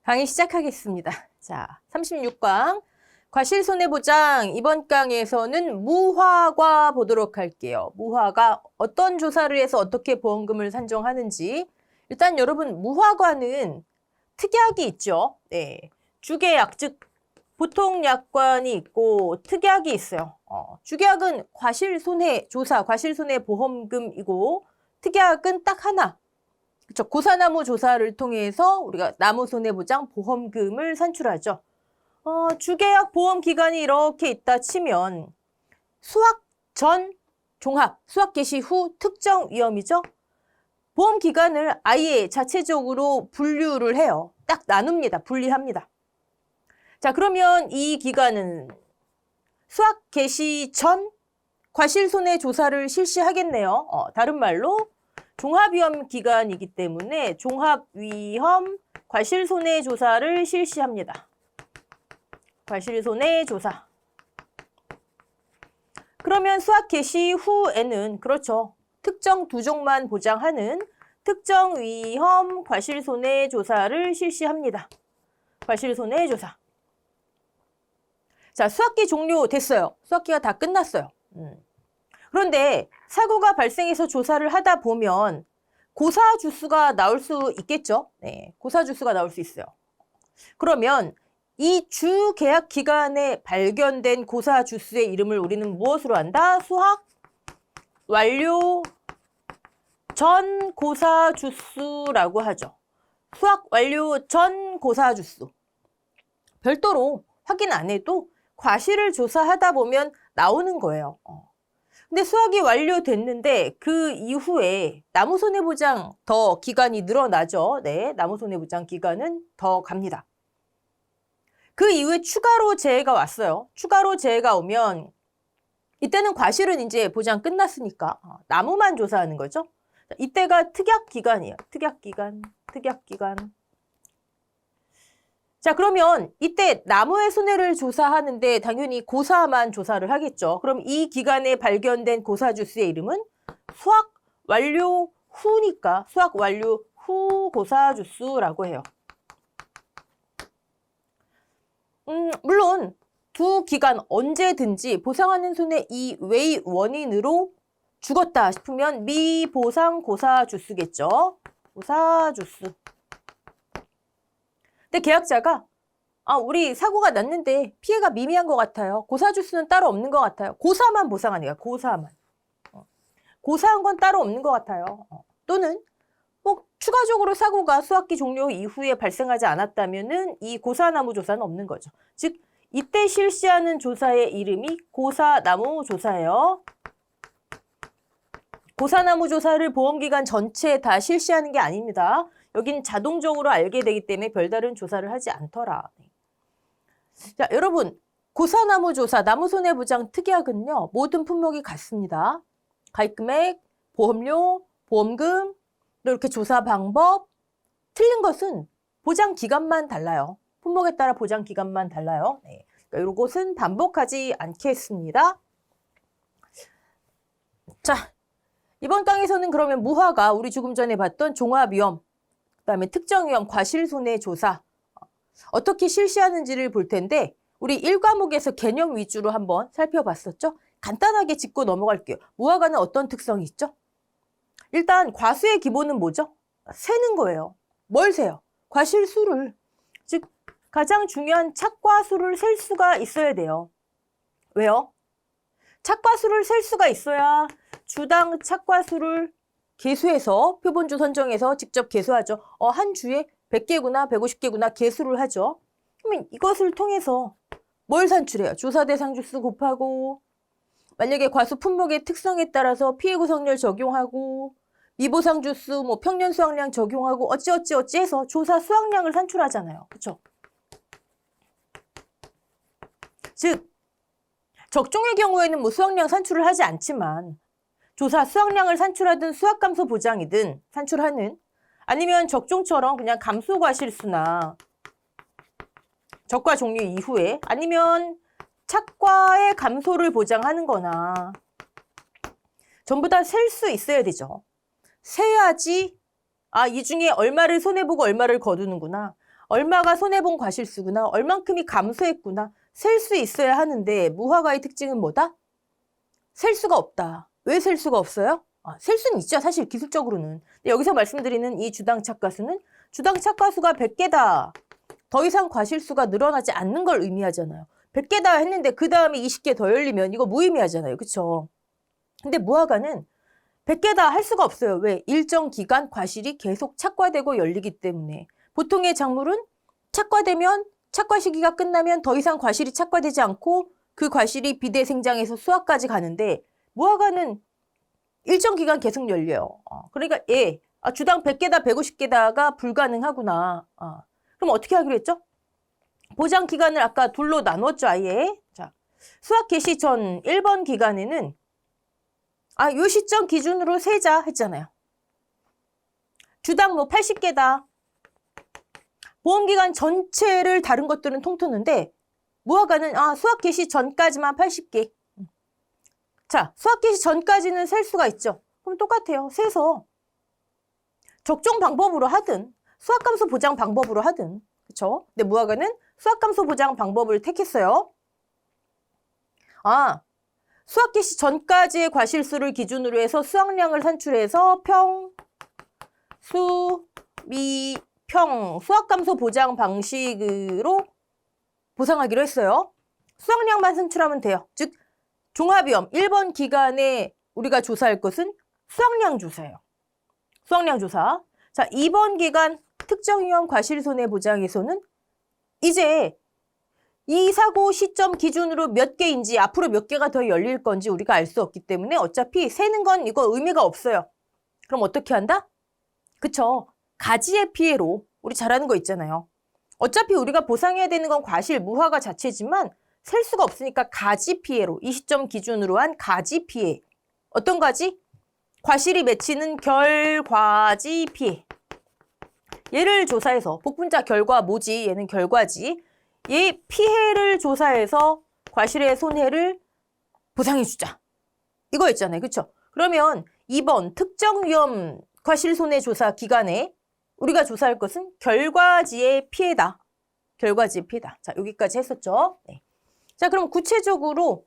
강의 시작하겠습니다. 자, 36강 과실손해보장 이번 강에서는 무화과 보도록 할게요. 무화과 어떤 조사를 해서 어떻게 보험금을 산정하는지. 일단 여러분 무화과는 특약이 있죠. 네, 주계약 즉 보통약관이 있고 특약이 있어요. 주계약은 과실손해조사, 과실손해보험금이고 특약은 딱 하나. 그렇죠. 고사나무 조사를 통해서 우리가 나무손해보장 보험금을 산출하죠. 주계약 보험 기간이 이렇게 있다 치면 수확 전 종합, 수확 개시 후 특정 위험이죠. 보험 기간을 아예 자체적으로 분류를 해요. 딱 나눕니다. 분리합니다. 자, 그러면 이 기간은 수확 개시 전 과실손해 조사를 실시하겠네요. 다른 말로 종합위험 기간이기 때문에 종합위험 과실손해 조사를 실시합니다. 과실손해 조사. 그러면 수확 개시 후에는 그렇죠. 특정 두종만 보장하는 특정 위험 과실손해 조사를 실시합니다. 과실손해 조사. 자, 수확기 종료됐어요. 수확기가 다 끝났어요. 그런데 사고가 발생해서 조사를 하다 보면 고사주수가 나올 수 있겠죠. 네, 고사주수가 나올 수 있어요. 그러면 이 주계약 기간에 발견된 고사주수의 이름을 우리는 무엇으로 한다? 수확 완료 전 고사주수라고 하죠. 수확 완료 전 고사주수. 별도로 확인 안 해도 과실을 조사하다 보면 나오는 거예요. 근데 수확이 완료됐는데 그 이후에 나무손해보장 더 기간이 늘어나죠. 네, 나무손해보장 기간은 더 갑니다. 그 이후에 추가로 재해가 왔어요. 추가로 재해가 오면 이때는 과실은 이제 보장 끝났으니까 나무만 조사하는 거죠. 이때가 특약기간이에요. 특약기간, 특약기간. 자, 그러면 이때 나무의 손해를 조사하는데 당연히 고사만 조사를 하겠죠. 그럼 이 기간에 발견된 고사주수의 이름은 수확 완료 후니까 수확 완료 후 고사주수라고 해요. 물론 두 기간 언제든지 보상하는 손해 이외의 원인으로 죽었다 싶으면 미보상 고사주수겠죠. 고사주수. 근데 계약자가 우리 사고가 났는데 피해가 미미한 것 같아요. 고사주수는 따로 없는 것 같아요. 고사만 보상하니까 고사만. 고사한 건 따로 없는 것 같아요. 또는 꼭 추가적으로 사고가 수확기 종료 이후에 발생하지 않았다면은 이 고사나무 조사는 없는 거죠. 즉 이때 실시하는 조사의 이름이 고사나무 조사예요. 고사나무 조사를 보험기간 전체에 다 실시하는 게 아닙니다. 여긴 자동적으로 알게 되기 때문에 별다른 조사를 하지 않더라. 자, 여러분 고사나무 조사, 나무손해보장 특약은요. 모든 품목이 같습니다. 가입금액, 보험료, 보험금, 또 이렇게 조사 방법. 틀린 것은 보장 기간만 달라요. 품목에 따라 보장 기간만 달라요. 네. 그러니까 이것은 반복하지 않겠습니다. 자, 이번 강에서는 그러면 무화과 우리 조금 전에 봤던 종합위험, 그다음에 특정위험 과실손해조사 어떻게 실시하는지를 볼 텐데 우리 1과목에서 개념 위주로 한번 살펴봤었죠? 간단하게 짚고 넘어갈게요. 무화과는 어떤 특성이 있죠? 일단 과수의 기본은 뭐죠? 세는 거예요. 뭘 세요? 과실수를. 즉 가장 중요한 착과수를 셀 수가 있어야 돼요. 왜요? 착과수를 셀 수가 있어야 주당 착과수를 계수해서 표본주 선정해서 직접 계수하죠. 한 주에 100개구나 150개구나 계수를 하죠. 그러면 이것을 통해서 뭘 산출해요? 조사 대상 주수 곱하고 만약에 과수 품목의 특성에 따라서 피해 구성률 적용하고 미보상 주수, 평년 수확량 적용하고 어찌 해서 조사 수확량을 산출하잖아요. 그렇죠? 즉 적종의 경우에는 수확량 산출을 하지 않지만 조사 수확량을 산출하든 수확감소 보장이든 산출하는 아니면 적종처럼 그냥 감소과실수나 적과 종료 이후에 아니면 착과의 감소를 보장하는 거나 전부 다 셀 수 있어야 되죠. 세야지 이 중에 얼마를 손해보고 얼마를 거두는구나. 얼마가 손해본 과실수구나, 얼만큼이 감소했구나 셀 수 있어야 하는데 무화과의 특징은 뭐다? 셀 수가 없다. 왜 셀 수가 없어요? 셀 수는 있죠. 사실 기술적으로는. 근데 여기서 말씀드리는 이 주당 착과수는 주당 착과수가 100개다. 더 이상 과실수가 늘어나지 않는 걸 의미하잖아요. 100개다 했는데 그 다음에 20개 더 열리면 이거 무의미하잖아요. 그쵸? 근데 무화과는 100개다 할 수가 없어요. 왜? 일정 기간 과실이 계속 착과되고 열리기 때문에. 보통의 작물은 착과되면 착과 시기가 끝나면 더 이상 과실이 착과되지 않고 그 과실이 비대생장에서 수확까지 가는데 무화과는 일정 기간 계속 열려요. 그러니까 주당 100개다 150개다가 불가능하구나. 그럼 어떻게 하기로 했죠? 보장 기간을 아까 둘로 나눴죠, 아예. 자, 수확 개시 전 1번 기간에는 요 시점 기준으로 세자 했잖아요. 주당 뭐 80개다. 보험기간 전체를 다른 것들은 통트는데 무화과는 수확 개시 전까지만 80개. 자, 수확 개시 전까지는 셀 수가 있죠. 그럼 똑같아요. 세서 적정 방법으로 하든 수확감소 보장 방법으로 하든 그렇죠? 근데 무화과는 수확감소 보장 방법을 택했어요. 수확 개시 전까지의 과실수를 기준으로 해서 수확량을 산출해서 수확감소 보장 방식으로 보상하기로 했어요. 수확량만 산출하면 돼요. 즉 종합위험 1번 기간에 우리가 조사할 것은 수확량 조사예요. 수확량 조사. 자, 2번 기간 특정위험 과실손해보장에서는 이제 이 사고 시점 기준으로 몇 개인지 앞으로 몇 개가 더 열릴 건지 우리가 알 수 없기 때문에 어차피 세는 건 이거 의미가 없어요. 그럼 어떻게 한다? 그쵸. 가지의 피해로 우리 잘 아는 거 있잖아요. 어차피 우리가 보상해야 되는 건 과실, 무화과 자체지만 셀 수가 없으니까 가지 피해로 이 시점 기준으로 한 가지 피해. 어떤 가지? 과실이 맺히는 결과지 피해. 얘를 조사해서 복분자 결과 뭐지? 얘는 결과지. 얘 피해를 조사해서 과실의 손해를 보상해주자. 이거 있잖아요. 그렇죠? 그러면 2번 특정위험 과실손해조사 기간에 우리가 조사할 것은 결과지의 피해다. 결과지의 피해다. 자, 여기까지 했었죠. 네. 자, 그럼 구체적으로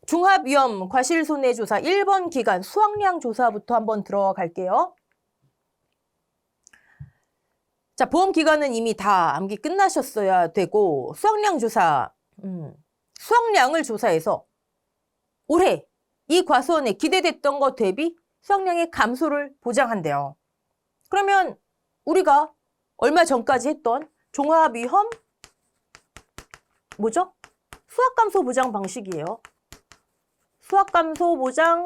종합위험 과실손해조사 1번 기간 수확량 조사부터 한번 들어갈게요. 자, 보험기간은 이미 다 암기 끝나셨어야 되고 수확량 조사, 수확량을 조사해서 올해 이 과수원에 기대됐던 것 대비 수확량의 감소를 보장한대요. 그러면 우리가 얼마 전까지 했던 종합위험 뭐죠? 수확감소 보장 방식이에요. 수확감소 보장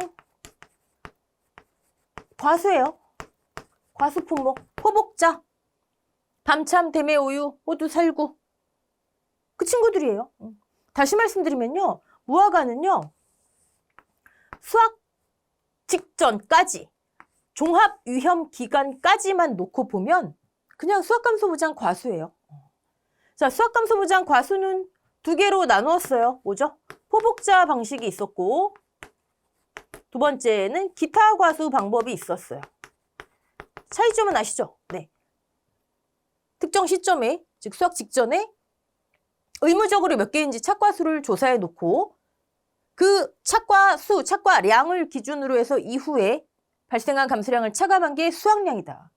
과수예요. 과수 품목, 포복자, 밤참, 대매우유, 호두, 살구. 그 친구들이에요. 다시 말씀드리면요. 무화과는요. 수확 직전까지 종합위험 기간까지만 놓고 보면 그냥 수확감소보장 과수예요. 자, 수확감소보장 과수는 두 개로 나누었어요. 뭐죠? 포복자 방식이 있었고 두 번째는 기타 과수 방법이 있었어요. 차이점은 아시죠? 네. 특정 시점에, 즉 수확 직전에 의무적으로 몇 개인지 착과수를 조사해 놓고 그 착과수, 착과량을 기준으로 해서 이후에 발생한 감소량을 차감한 게 수확량이다.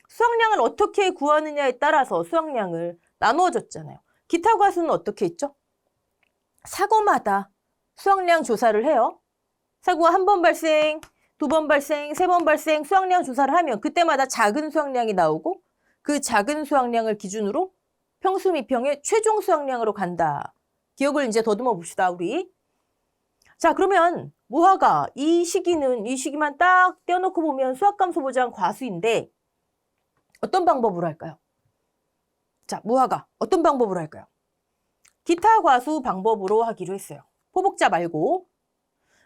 수확량을 어떻게 구하느냐에 따라서 수확량을 나누어 줬잖아요. 기타 과수는 어떻게 했죠? 사고마다 수확량 조사를 해요. 사고가 한 번 발생, 두 번 발생, 세 번 발생 수확량 조사를 하면 그때마다 작은 수확량이 나오고 그 작은 수확량을 기준으로 평수 미평의 최종 수확량으로 간다. 기억을 이제 더듬어 봅시다, 우리. 자, 그러면 무화과 이 시기만 딱 떼어놓고 보면 수확감소 보장 과수인데 어떤 방법으로 할까요? 자, 무화과 어떤 방법으로 할까요? 기타 과수 방법으로 하기로 했어요. 포복자 말고.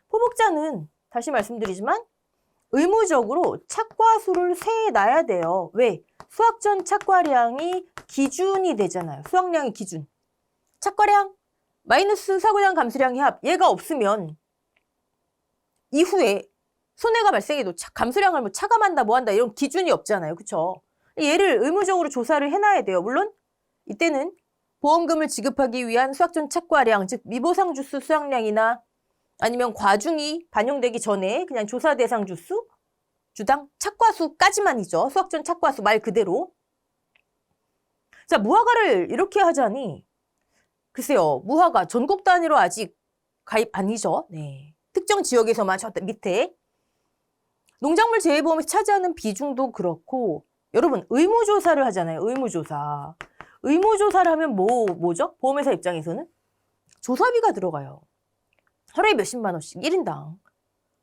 포복자는 다시 말씀드리지만 의무적으로 착과수를 세놔야 돼요. 왜? 수확 전 착과량이 기준이 되잖아요. 수확량의 기준. 착과량 마이너스 사고량 감소량의 합. 얘가 없으면 이후에 손해가 발생해도 감소량을 뭐 차감한다 뭐 한다 이런 기준이 없잖아요. 그렇죠? 얘를 의무적으로 조사를 해놔야 돼요. 물론 이때는 보험금을 지급하기 위한 수학전 착과량, 즉 미보상 주수 수확량이나 아니면 과중이 반영되기 전에 그냥 조사 대상 주수, 주당 착과수까지만이죠. 수학전 착과수 말 그대로. 자, 무화과를 이렇게 하자니 글쎄요. 무화과 전국 단위로 아직 가입 아니죠. 네. 특정 지역에서만 저 밑에 농작물 재해보험에서 차지하는 비중도 그렇고 여러분 의무조사를 하잖아요. 의무조사. 의무조사를 하면 뭐죠? 보험회사 입장에서는 조사비가 들어가요. 하루에 몇십만 원씩 1인당.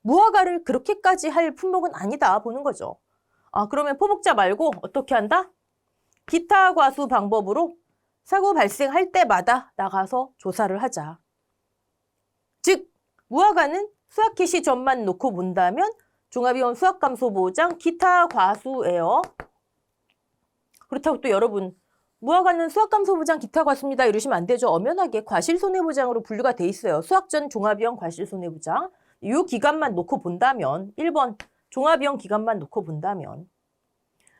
무화과를 그렇게까지 할 품목은 아니다 보는 거죠. 아, 그러면 포목자 말고 어떻게 한다? 기타 과수 방법으로 사고 발생할 때마다 나가서 조사를 하자. 즉 무화과는 수확 개시 전만 놓고 본다면 종합위험 수확감소보장 기타 과수예요. 그렇다고 또 여러분 무화과는 수확감소보장 기타 과수입니다 이러시면 안 되죠. 엄연하게 과실손해보장으로 분류가 돼 있어요. 수확전 종합위험 과실손해보장. 이 기간만 놓고 본다면 1번 종합위험 기간만 놓고 본다면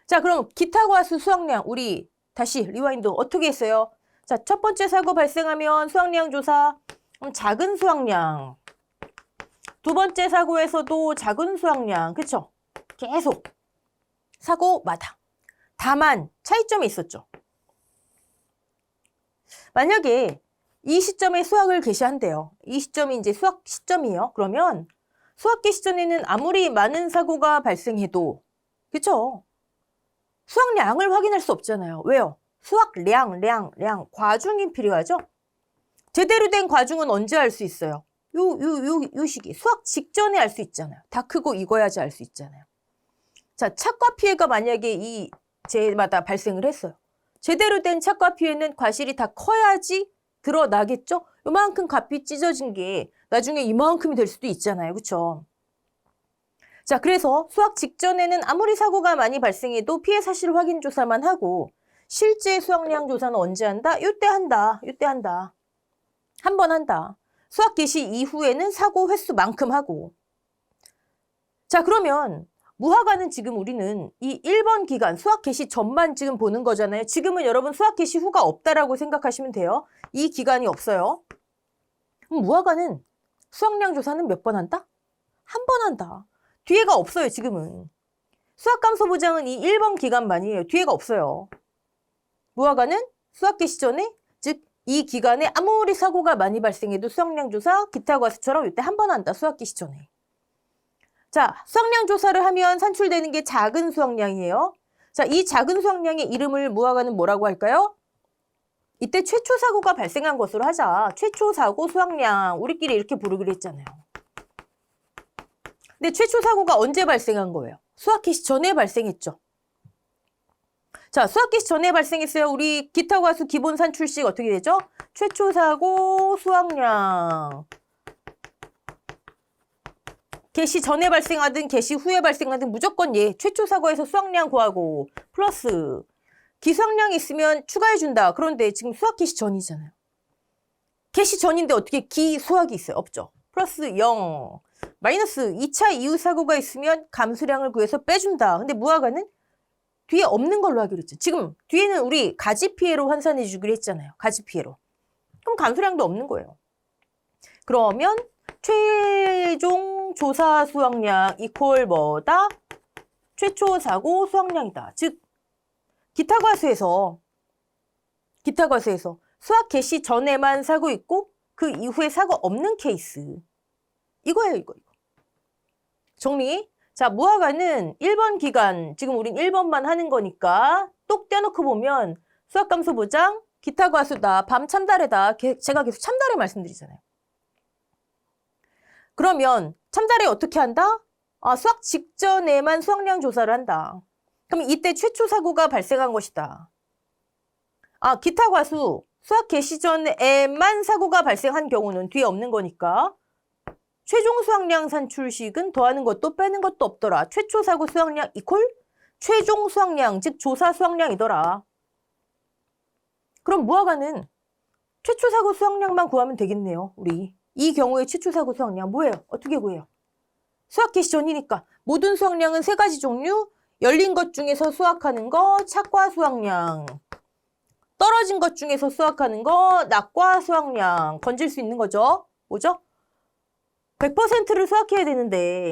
자 그럼 기타 과수 수확량 우리 다시 리와인드 어떻게 했어요? 자, 첫 번째 사고 발생하면 수확량 조사 작은 수확량 두 번째 사고에서도 작은 수확량 그쵸? 계속 사고마다 다만 차이점이 있었죠. 만약에 이 시점에 수확을 개시한대요. 이 시점이 이제 수확 시점이에요. 그러면 수확 개시 전에는 아무리 많은 사고가 발생해도 그쵸? 수확량을 확인할 수 없잖아요. 왜요? 수확량, 과중이 필요하죠? 제대로 된 과중은 언제 알 수 있어요? 요 시기. 수확 직전에 알 수 있잖아요. 다 크고 익어야지 알 수 있잖아요. 자, 착과 피해가 만약에 이 재마다 발생을 했어요. 제대로 된 착과 피해는 과실이 다 커야지 드러나겠죠? 요만큼 값이 찢어진 게 나중에 이만큼이 될 수도 있잖아요. 그쵸? 자, 그래서 수확 직전에는 아무리 사고가 많이 발생해도 피해 사실 확인 조사만 하고 실제 수확량 조사는 언제 한다? 이때 한다. 한 번 한다. 수확 개시 이후에는 사고 횟수만큼 하고. 자, 그러면 무화과는 지금 우리는 이 1번 기간 수확 개시 전만 지금 보는 거잖아요. 지금은 여러분 수확 개시 후가 없다라고 생각하시면 돼요. 이 기간이 없어요. 그럼 무화과는 수확량 조사는 몇 번 한다? 한 번 한다. 뒤에가 없어요, 지금은. 수확감소 보장은 이 1번 기간만이에요. 뒤에가 없어요. 무화과는 수확 개시 전에, 즉 이 기간에 아무리 사고가 많이 발생해도 수확량 조사, 기타 과수처럼 이때 한 번 한다. 수확 개시 전에. 자, 수확량 조사를 하면 산출되는 게 작은 수확량이에요. 자, 이 작은 수확량의 이름을 무화과는 뭐라고 할까요? 이때 최초 사고가 발생한 것으로 하자. 최초 사고 수확량. 우리끼리 이렇게 부르기로 했잖아요. 근데 최초 사고가 언제 발생한 거예요? 수확 개시 전에 발생했죠. 자, 수확 개시 전에 발생했어요. 우리 기타 과수 기본 산출식 어떻게 되죠? 최초 사고 수확량. 개시 전에 발생하든 개시 후에 발생하든 무조건 최초 사고에서 수확량 구하고 플러스 기수확량이 있으면 추가해준다. 그런데 지금 수확 개시 전이잖아요. 개시 전인데 어떻게 기수확이 있어요? 없죠. 플러스 0. 마이너스 2차 이후 사고가 있으면 감수량을 구해서 빼준다. 근데 무화과는 뒤에 없는 걸로 하기로 했죠. 지금 뒤에는 우리 가지 피해로 환산해 주기로 했잖아요. 가지 피해로. 그럼 감수량도 없는 거예요. 그러면 최종 조사 수확량 이퀄 뭐다? 최초 사고 수확량이다. 즉 기타 과수에서 수확 개시 전에만 사고 있고 그 이후에 사고 없는 케이스. 이거예요, 이거. 정리. 자, 무화과는 1번 기간, 지금 우린 1번만 하는 거니까 똑 떼어놓고 보면 수확감소 보장, 기타 과수다, 밤 참다래다. 제가 계속 참다래 말씀드리잖아요. 그러면 참다래 어떻게 한다? 아, 수확 직전에만 수확량 조사를 한다. 그럼 이때 최초 사고가 발생한 것이다. 아, 기타 과수, 수확 개시 전에만 사고가 발생한 경우는 뒤에 없는 거니까 최종 수확량 산출식은 더하는 것도 빼는 것도 없더라. 최초 사고 수확량 이퀄 최종 수확량, 즉 조사 수확량이더라. 그럼 무화과는 최초 사고 수확량만 구하면 되겠네요. 우리 이 경우에 최초 사고 수확량 뭐예요? 어떻게 구해요? 수확 개시 전이니까 모든 수확량은 3가지 종류. 열린 것 중에서 수확하는 거 착과 수확량. 떨어진 것 중에서 수확하는 거 낙과 수확량. 건질 수 있는 거죠. 뭐죠? 100%를 수확해야 되는데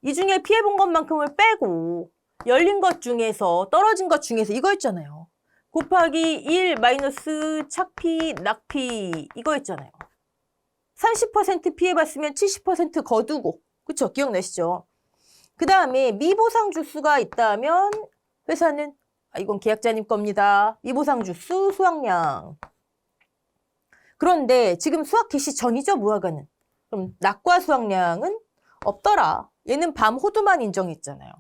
이 중에 피해본 것만큼을 빼고 열린 것 중에서 떨어진 것 중에서 이거 있잖아요. 곱하기 1 마이너스 착피 낙피 이거 있잖아요. 30% 피해봤으면 70% 거두고 그쵸? 기억나시죠? 그 다음에 미보상 주수가 있다면 회사는 이건 계약자님 겁니다. 미보상 주수 수확량. 그런데 지금 수확 개시 전이죠, 무화과는. 그럼 낙과 수확량은 없더라. 얘는 밤 호두만 인정했잖아요.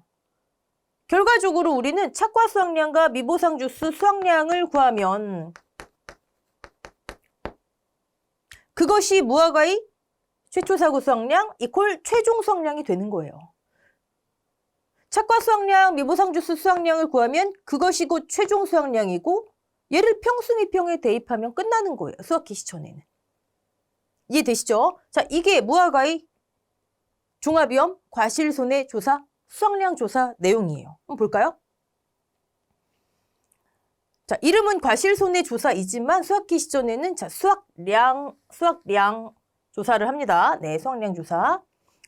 결과적으로 우리는 착과 수확량과 미보상 주수 수확량을 구하면 그것이 무화과의 최초 사고 수확량 이퀄 최종 수확량이 되는 거예요. 착과 수확량, 미보상 주수 수확량을 구하면 그것이 곧 최종 수확량이고 얘를 평수미평에 대입하면 끝나는 거예요. 수확 개시 전에는. 이해되시죠? 자, 이게 무화과의 종합위험 과실손해 조사 수확량 조사 내용이에요. 한번 볼까요? 자, 이름은 과실손해 조사이지만 수확 개시 전에는 자, 수확량 조사를 합니다. 네, 수확량 조사.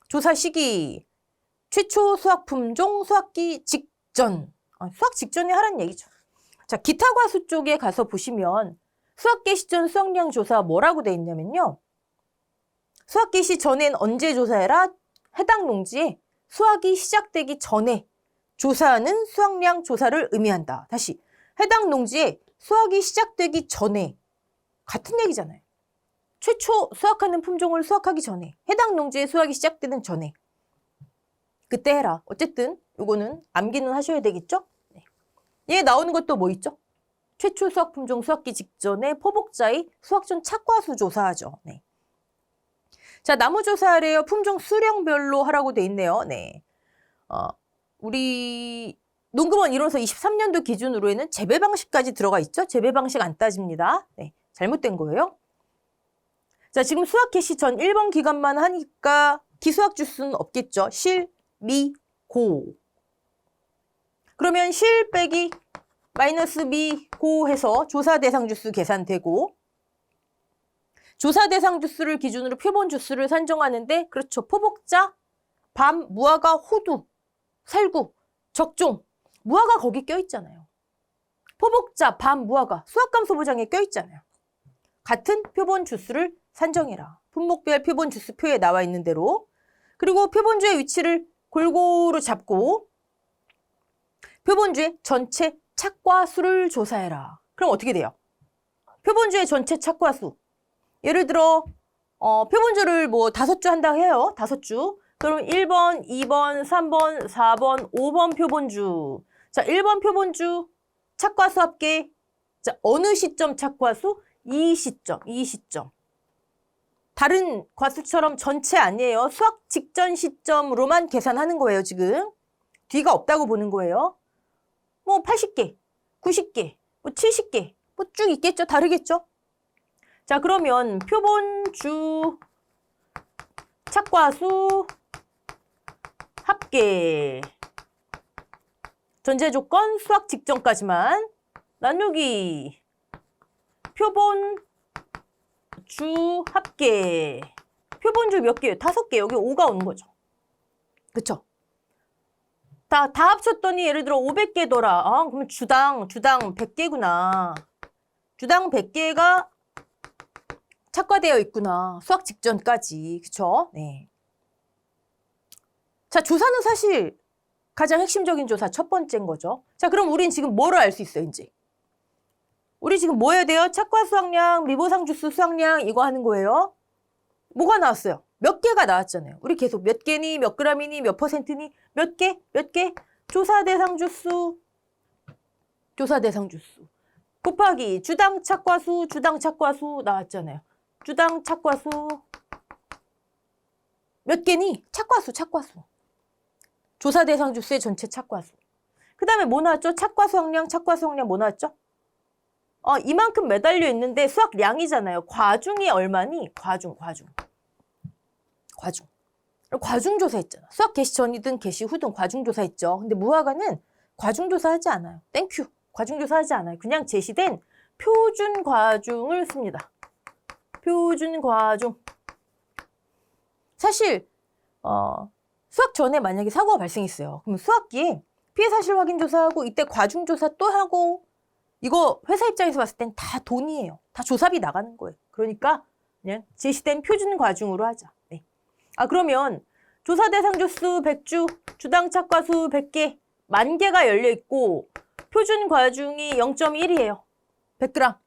조사 시기 최초 수확 품종 수확기 직전. 수확 직전에 하라는 얘기죠. 자, 기타 과수 쪽에 가서 보시면 수확 개시 전 수확량 조사 뭐라고 돼 있냐면요. 수확 개시 전엔 언제 조사해라? 해당 농지에 수확이 시작되기 전에 조사하는 수확량 조사를 의미한다. 다시 해당 농지에 수확이 시작되기 전에 같은 얘기잖아요. 최초 수확하는 품종을 수확하기 전에 해당 농지에 수확이 시작되는 전에 그때 해라. 어쨌든 요거는 암기는 하셔야 되겠죠? 네. 얘 나오는 것도 뭐 있죠? 최초 수확 품종 수확기 직전에 포복자의 수확 전 착과수 조사하죠. 네. 자, 나무 조사래요. 품종 수령별로 하라고 돼 있네요. 네. 우리 농금원 이론서 23년도 기준으로에는 재배 방식까지 들어가 있죠? 재배 방식 안 따집니다. 네. 잘못된 거예요. 자, 지금 수확 개시 전 1번 기간만 하니까 기수확 주수는 없겠죠? 실, 미, 고. 그러면 실 빼기 마이너스 미, 고 해서 조사 대상 주수 계산되고 조사 대상 주수를 기준으로 표본 주수를 산정하는데 그렇죠. 포복자, 밤, 무화과, 호두, 살구, 적종. 무화과 거기 껴있잖아요. 포복자, 밤, 무화과, 수확감소보장에 껴있잖아요. 같은 표본 주수를 산정해라. 품목별 표본 주수표에 나와 있는 대로. 그리고 표본주의 위치를 골고루 잡고 표본주의 전체 착과수를 조사해라. 그럼 어떻게 돼요? 표본주의 전체 착과수. 예를 들어 표본주를 뭐 5주 한다고 해요. 5주. 그럼 1번, 2번, 3번, 4번, 5번 표본주. 자, 1번 표본주 착과수 합계. 자, 어느 시점 착과수? 이 시점. 다른 과수처럼 전체 아니에요. 수확 직전 시점으로만 계산하는 거예요, 지금. 뒤가 없다고 보는 거예요. 뭐 80개, 90개, 뭐 70개, 뭐 쭉 있겠죠? 다르겠죠? 자, 그러면 표본주 착과수 합계 전제 조건 수확 직전까지만 나누기 표본주 합계 표본주 몇 개예요? 5개. 여기 5가 오는 거죠. 그쵸? 다 합쳤더니 예를 들어 500개더라. 그러면 주당 100개구나. 주당 100개가 착과되어 있구나. 수확 직전까지. 그쵸? 네. 자, 조사는 사실 가장 핵심적인 조사 첫 번째인 거죠. 자, 그럼 우린 지금 뭐를 알 수 있어요, 이제? 우리 지금 뭐 해야 돼요? 착과 수확량, 미보상 주수 수확량 이거 하는 거예요. 뭐가 나왔어요? 몇 개가 나왔잖아요. 우리 계속 몇 개니, 몇 그램이니, 몇 퍼센트니, 몇 개? 조사 대상 주수 곱하기 주당 착과수 나왔잖아요. 주당 착과수 몇 개니? 착과수. 조사 대상 주수의 전체 착과수. 그 다음에 뭐 나왔죠? 착과 수확량 뭐 나왔죠? 이만큼 매달려 있는데 수확량이잖아요. 과중이 얼마니? 과중. 과중조사 했잖아. 수학 개시 전이든 개시 후든 과중조사 했죠. 근데 무화과는 과중조사 하지 않아요. 땡큐. 과중조사 하지 않아요. 그냥 제시된 표준 과중을 씁니다. 표준 과중. 사실 수학 전에 만약에 사고가 발생했어요. 그럼 수학기에 피해 사실 확인 조사하고 이때 과중 조사 또 하고 이거 회사 입장에서 봤을 땐 다 돈이에요. 다 조사비 나가는 거예요. 그러니까 그냥 제시된 표준 과중으로 하자. 네. 그러면 조사 대상 주수 100주, 주당 착과수 100개, 10,000개가 열려 있고 표준 과중이 0.1이에요. 100g.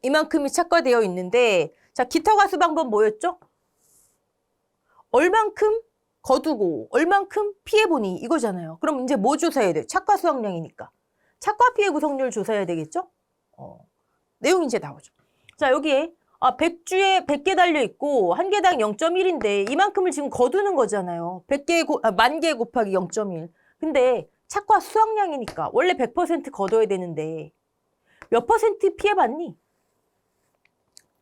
이만큼이 착과되어 있는데 자, 기타 과수 방법 뭐였죠? 얼만큼 거두고 얼만큼 피해보니 이거잖아요. 그럼 이제 뭐 조사해야 돼? 착과 수확량이니까. 착과 피해 구성률 조사해야 되겠죠? 내용이 이제 나오죠. 자, 여기에 100주에 100개 달려있고 한 개당 0.1인데 이만큼을 지금 거두는 거잖아요. 10,000개 곱하기 0.1. 근데 착과 수확량이니까 원래 100% 거둬야 되는데 몇 퍼센트 피해봤니?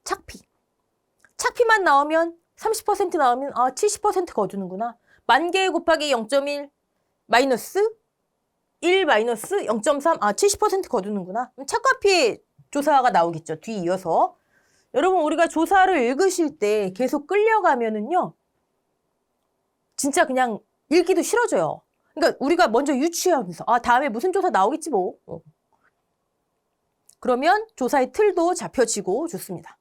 착피. 착피만 나오면 30% 나오면 70% 거두는구나. 10,000개 곱하기 0.1 마이너스 1 마이너스 0.3 70% 거두는구나. 착과 피해 조사가 나오겠죠. 뒤 이어서. 여러분 우리가 조사를 읽으실 때 계속 끌려가면은요. 진짜 그냥 읽기도 싫어져요. 그러니까 우리가 먼저 유추하면서 다음에 무슨 조사 나오겠지 뭐. 그러면 조사의 틀도 잡혀지고 좋습니다.